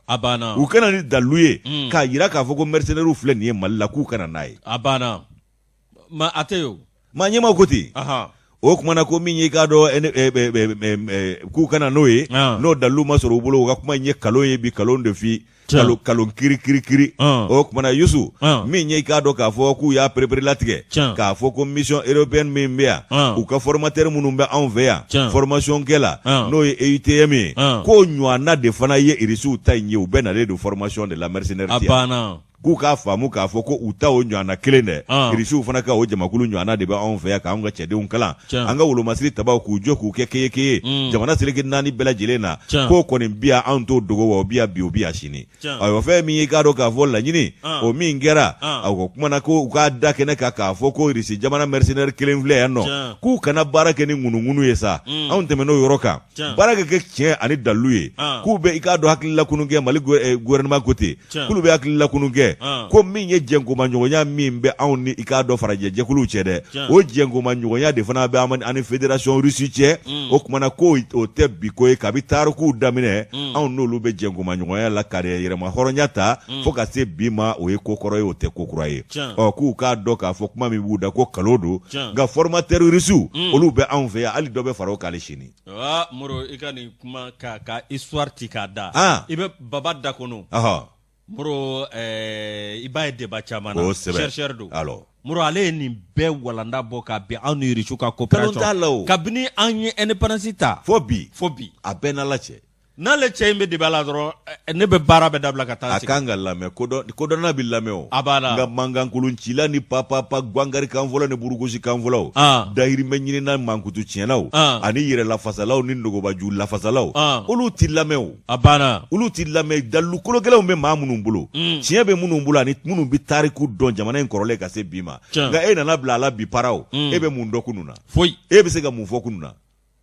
u kana ni dalu ye k'a yira k'a fɔ ko mercenaires filɛ nin ye Mali la k'u kana n'a ye ma a tɛ yo maa ɲɛmaw ko ten o kumana ko min ye k'a dɔn k'u kana n'o ye n'o dalu ma sɔrɔ u bolo u ka kuma in ye kalon ye bi kalon de fi kalon kiri o kumana Yusu min ye k'a dɔn k'a fɔ k'u y'a perepere latigɛ k'a fɔ ko mission européenne min bɛ yan u ka formateur minnu bɛ anw fɛ yan formation kɛla n'o ye EUTM ye k'o ɲɔgɔnna de fana ye Irisiw ta in ye u bɛɛ nalen don formation de la mercenaire k'u k'a faamu k'a fɔ ko u ta o ɲɔgɔnna kelen dɛ Irisiw fana ka o jamakulu ɲɔgɔnna de bɛ anw fɛ yan k'anw ka cɛdenw kalan an ka wolomasiri tabaw k'u jɔ k'u kɛ keye jamana seleke 4 bɛɛ lajɛlen na k'o kɔni biya anw t'o dogo wa o biya bi o biya sini ayiwa fɛn min ye k'a dɔn k'a fɔ laɲini o min kɛra aw kumana ko u k'a da kɛnɛ kan k'a fɔ ko Russie jamana mercenaire kelen filɛ yan nɔ k'u kana baara kɛ ni ŋunuŋunu ye sa anw tɛmɛn'o yɔrɔ kan baara ka kɛ tiɲɛ ani dalu ye k'u bɛ i k'a dɔn hakililakunu kɛ Mali gouvernement côté k'ulu bɛ hakililakunu kɛ ko min ye jɛnkomaɲɔgɔnya min bɛ anw ni i k'a dɔn farajɛ jɛkuluw cɛ dɛ o jɛnkomaɲɔgɔnya de fana bɛ ani fédération Russie cɛ o kumana ko o tɛ bi ko ye kabi taarikuw daminɛ anw n'olu bɛ jɛnkomaɲɔgɔnya la ka yɛrɛma hɔrɔnya ta fo ka se bi ma o ye ko kɔrɔ ye o tɛ ko kura ye k'u k'a dɔn k'a fɔ kuma min b'u da ko kalo don nka formateur Russiw olu bɛ anw fɛ yan hali dɔ bɛ fara o kan hali sini Moro i ka nin kuma ka histoire ti k'a da i bɛ baba da kɔnɔ Moro i b'a ye débat caman na chercheur don Moro ale ye nin bɛɛ walanda bɔ ka bɛn anw ni Russie ka coopération kabini an ye indépendance ta fo bi a bɛɛ n'Ala cɛ n'ale cɛ in bɛ débat la dɔrɔn ne bɛ baara bɛɛ dabila ka taa a kan ka lamɛn kodɔnna bɛ lamɛn o nka mankankolon cila ni papapa gwangari kan fɔlɔ ni burugosi kan fɔlɔ dahirimɛ ɲinina mankutu tiɲɛnaw ani yɛrɛ lafasalaw ni nɔgɔbaju lafasalaw olu ti lamɛn o olu ti lamɛn dalu kolokɛlaw bɛ maa minnu bolo tiɲɛ bɛ minnu bolo ani minnu bɛ tariku dɔn jamana in kɔrɔlen ka se bi ma nka e nana bila a la bi paraw e bɛ mun dɔn kunun na foyi e bɛ se ka mun fɔ kunun na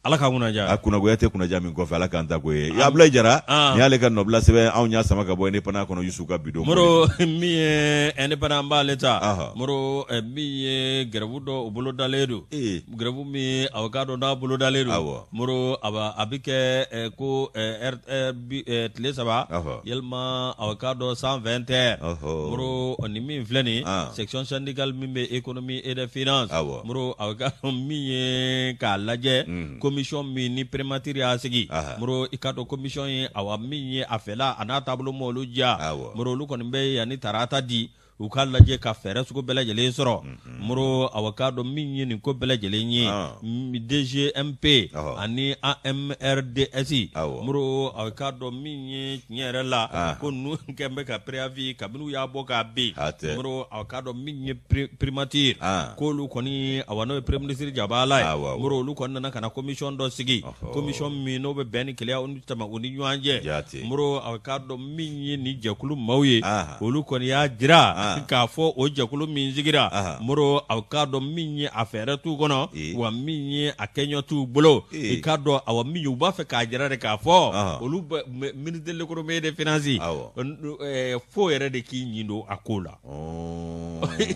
Ala ka kunnaja a kunnagoya tɛ kunnaja min kɔfɛ Ala k'an ta ko ye Abulaye Jara ni y'ale ka nɔbila sɛbɛn anw y'a sama ka bɔ indépendant kɔnɔ Yusu ka bidon Moro min ye indépendant b'ale ta Moro min ye grève dɔ o bolo dalen don grève min a ka dɔn n'a bolo dalen don Moro a bɛ kɛ ko tile 3 yalima a ka dɔn 120 heures Moro ni min filɛ nin section syndicale min bɛ économie et des finances Moro a ka dɔn min ye k'a lajɛ commission min ni primature y'a sigi Moro i ka dɔn commission ye awa min ye a fɛla a n'a taabolo ma olu diya Moro olu kɔni bɛ yan ni tarata di u ka lajɛ ka fɛɛrɛ sugu bɛɛ lajɛlen sɔrɔ Moro awa ka dɔn min ye nin ko bɛɛ lajɛlen ye DGMP ani AMRDS Moro awa ka dɔn min ye tiɲɛ yɛrɛ la ko ninnu kɛn bɛ ka préavis kabini u y'a bɔ k'a ben Moro awa ka dɔn min ye primature k'olu kɔni awa n'o ye premier ministre Jabala ye Moro olu kɔni nana ka na commission dɔ sigi commission min n'o bɛ bɛn ni keleya u ni ɲɔgɔn cɛ Moro awa ka dɔn min ye nin jɛkulu maaw ye olu kɔni y'a jira k'a fɔ o jɛkulu min sigira Moro aw k'a dɔn min ye a fɛɛrɛ t'u kɔnɔ wa min ye a kɛɲɛ t'u bolo i k'a dɔn awa min ye u b'a fɛ k'a jira de k'a fɔ olu ministre de l'économie et des finances fo yɛrɛ de k'i ɲin don a ko la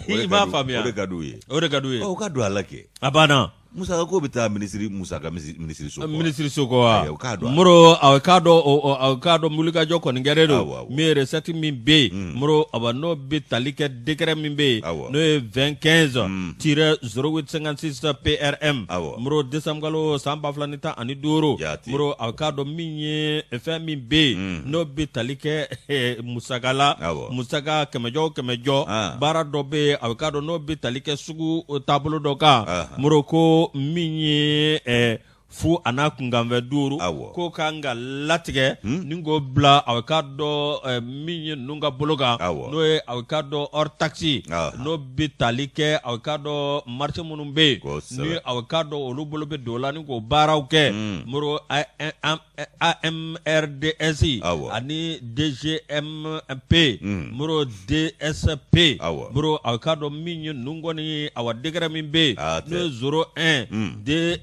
i m'a faamuya o de ka d'u ye o de ka d'u ye o ka don a la kɛ a banna musaka ko bita ministry musaka ministry soko wa muro awkado mulika joko ngeredo mi recette min be muro abano bitalike décret min be no 2015-0856 PRM muro décembre samba flanita ani duro muro awkado minye fe min be no bitalike musagala musaga kemejo bara dobe awkado no bitalike sugu tablo doka muro ko minye fu ana kunganve duru ko kanga latige ningo bla awkado minye nunga bologa no e awkado or taxi no bitalike awkado marché munumbe ni awkado olubolobe dola ningo barawke muro AMRDS ani DGMP muro DSP muro awkado minye nungo ni awadegara mimbe no 01 de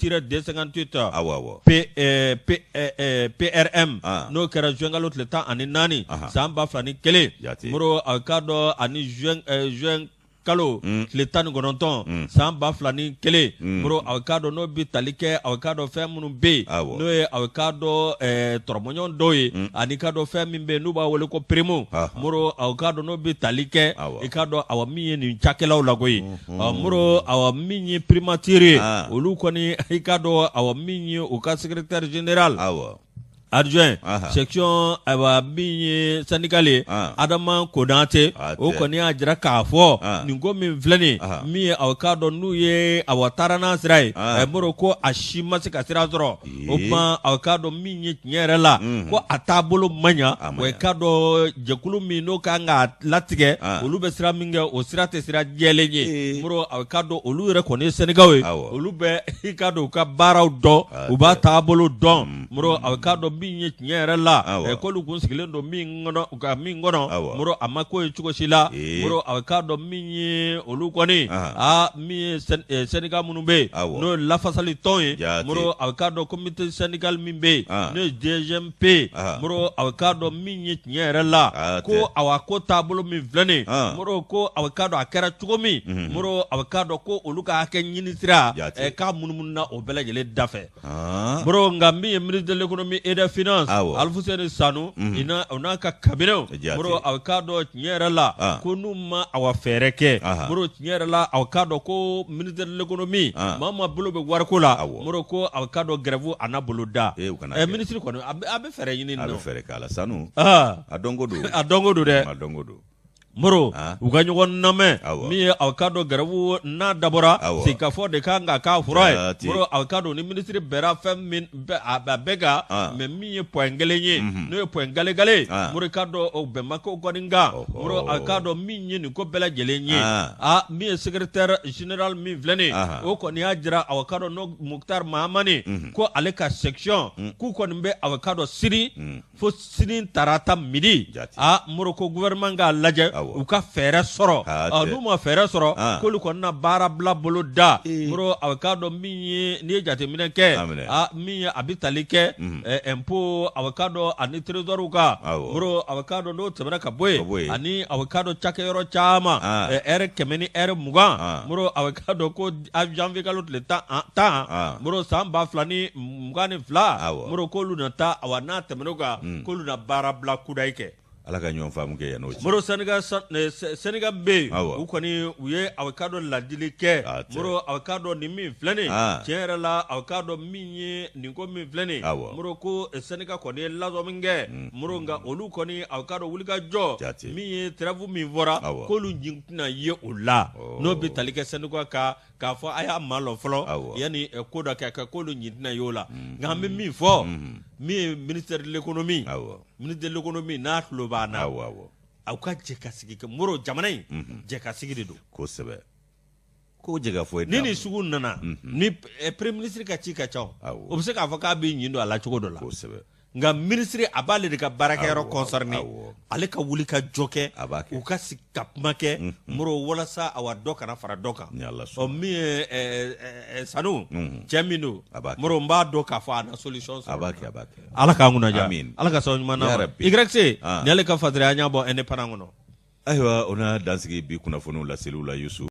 50-258 PRM no kera juengalo tleta ani nani samba flani kele muro awkado ani jueng kalo tletan gononton samba flani kele muro awkado no bitalike awkado fe munu be no e awkado tormonyon doye ani kado fe mimbe nuba wole ko primo muro awkado no bitalike ikado awamiye ni chakela ulagoyi muro awamiye primatire olukoni ikado awamiye uka secrétaire général adjoint section aba binye syndicale adama kodante o koni ajira kafo ningo min flani mi awkado nuye awatara na sirai moro ko ashima se kasira zoro o ma awkado minye nyere la ko atabolo manya we kado jekulu mi no kanga latige olube sira minge o sirate sira jelenye moro awkado olu re koni senegawe olube ikado ka baraw do uba tabolo don moro awkado binye nyere la ekolu kunsigile ndo mingono uka mingono muro amako chuko shila muro awkado minye olukoni mi Senegal munumbe no la fasali ton muro awkado comité syndical mimbe no DGMP muro awkado minye nyere la ko awako tabolo mi vlane muro ko awkado akera chuko mi muro awkado ko oluka ake nyinisira ka munumuna obela jele dafe muro ngambi ministre de l'économie et des finances alfuseni sanu ina onaka kabineo muro awkado nyere la ko numa awafereke muro nyere la awkado ko ministre de l'économie mama bulobe warkola muro ko awkado grève anabuluda ministre ko abe fere yini no abe fere kala sanu adongodo de muro uganyo name mi awkado garabu na dabora sikafo de kanga ka furai muro awkado ni ministre bera fem min abega me mi poengelenye no poengale muro kado obemako godinga muro awkado mi ni ko bela jelenye mi secrétaire général mi vlene o ko ni ajira awkado no Muktar Mahamani ko aleka section ku ko nimbe awkado siri fo sinin tarata midi muro ko gouvernement ga laje uka fere soro numa fere soro kolu konna bara bla bolo da muro awkado minye ni jate mineke minye abitalike empo awkado ani trésor ka muro awkado no tebra ka boy ani awkado chakero chama kemeni muga muro awkado ko janvier kalot leta muro samba flani mugani fla muro kolu nata awana temenoga kolu na bara bla kudaike alaka nyon famu ke yano muro Senegal be ukoni uye awkado la dilike muro awkado ni mi flene tiere la awkado minye ningo mi flene muro ko Senegal ko ne lazo minge muro nga olu koni awkado wulika jo mi travu mi vora ko lu njina ye ola no bi talike Senegal ka fo aya malo flo yani ko da ka ko lu njina yola nga mi fo mi ministère de l'économie ministre de l'économie na lobana awka jeka sigi ke muro jamanay jeka sigi do ko sebe ko jega fo nini sugu nana ni premier ministre ka chika chaw obse ka faka bi nyindo ala chugo do la ko sebe nga ministre abale de ka barakero concerné ale ka wuli ka joke u ka sikapmake muro wala sa awa doka na fara doka o mi sanu chamino muro mba doka fa na solution abake ala ka nguna ja ala ka so mana yxc ne ale ka fadra nya bo ene panangono aywa ona dansigi bi kuna fonu la selula yusu